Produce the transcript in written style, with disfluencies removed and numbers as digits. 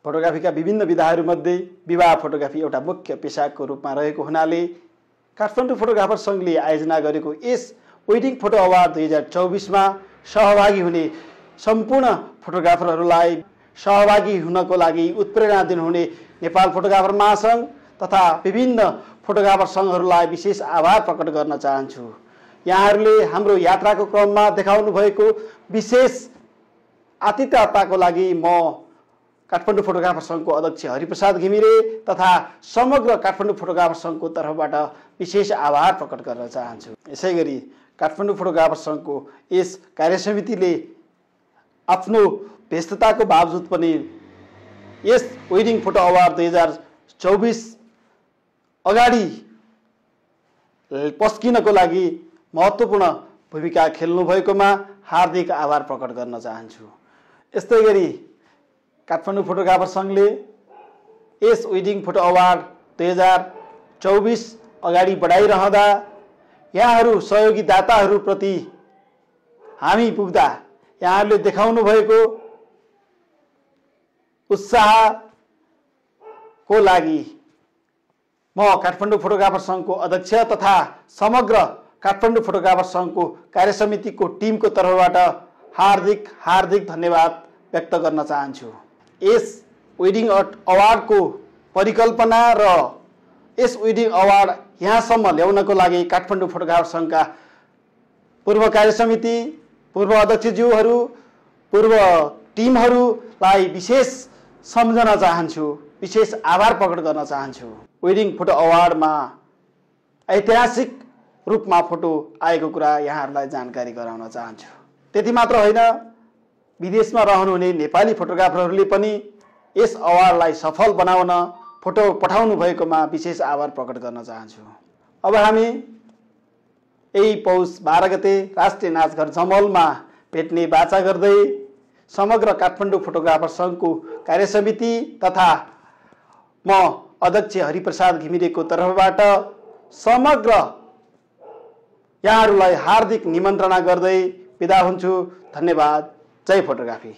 फोटोग्राफीका विभिन्न विधाहरूमध्ये विवाह फोटोग्राफी एउटा मुख्य पेसाको रूपमा रहेको हुनाले काठमाडौँ फोटोग्राफर सङ्घले आयोजना गरेको यस वेडिङ फोटो अवार्ड 2024मा सहभागी हुने सम्पूर्ण फोटोग्राफरहरूलाई सहभागी हुनको लागि उत्प्रेरणा दिनुहुने नेपाल फोटोग्राफर महासङ्घ तथा विभिन्न फोटोग्राफर सङ्घहरूलाई विशेष आभार प्रकट गर्न चाहन्छु। यहाँहरूले हाम्रो यात्राको क्रममा देखाउनु भएको विशेष आतिथ्यताको लागि म काठमाडौँ फोटोग्राफर सङ्घको अध्यक्ष हरिप्रसाद घिमिरे तथा समग्र काठमाडौँ फोटोग्राफर सङ्घको तर्फबाट विशेष आभार प्रकट गर्न चाहन्छु। यसैगरी काठमाडौँ फोटोग्राफर सङ्घको यस कार्यसमितिले आफ्नो व्यस्तताको बावजुद पनि यस वेडिङ फोटो अवार्ड 2024 अगाडि पस्किनको लागि महत्त्वपूर्ण भूमिका खेल्नु भएकोमा हार्दिक आभार प्रकट गर्न चाहन्छु। यस्तै गरी काठमाडौँ फोटोग्राफर सङ्घले यस वेडिङ फोटो अवार्ड 2024 अगाडि बढाइरहँदा यहाँहरू सहयोगी दाताहरूप्रति हामी पुग्दा यहाँहरूले देखाउनु भएको उत्साहको लागि म काठमाडौँ फोटोग्राफर सङ्घको अध्यक्ष तथा समग्र काठमाडौँ फोटोग्राफर सङ्घको कार्यसमितिको टिमको तर्फबाट हार्दिक धन्यवाद व्यक्त गर्न चाहन्छु। यस वेडिङ अवार्डको परिकल्पना र यस वेडिङ अवार्ड यहाँसम्म ल्याउनको लागि काठमाडौँ फोटोग्राफर सङ्घका पूर्व कार्यसमिति, पूर्व अध्यक्षज्यूहरू, पूर्व टिमहरूलाई विशेष सम्झन चाहन्छु, विशेष आभार प्रकट गर्न चाहन्छु। वेडिङ फोटो अवार्डमा ऐतिहासिक रूपमा फोटो आएको कुरा यहाँहरूलाई जानकारी गराउन चाहन्छु। त्यति मात्र होइन, विदेशमा रहनुहुने नेपाली फोटोग्राफरहरूले पनि यस अवार्डलाई सफल बनाउन फोटो पठाउनु भएकोमा विशेष आभार प्रकट गर्न चाहन्छु। अब हामी यही पौष 12 गते राष्ट्रिय नाचघर जमलमा भेट्ने बाचा गर्दै समग्र काठमाडौँ फोटोग्राफर सङ्घको कार्यसमिति तथा म अध्यक्ष हरिप्रसाद घिमिरेको तर्फबाट समग्र यहाँहरूलाई हार्दिक निमन्त्रणा गर्दै बिदा हुन्छु। धन्यवाद। जय फोटोग्राफी।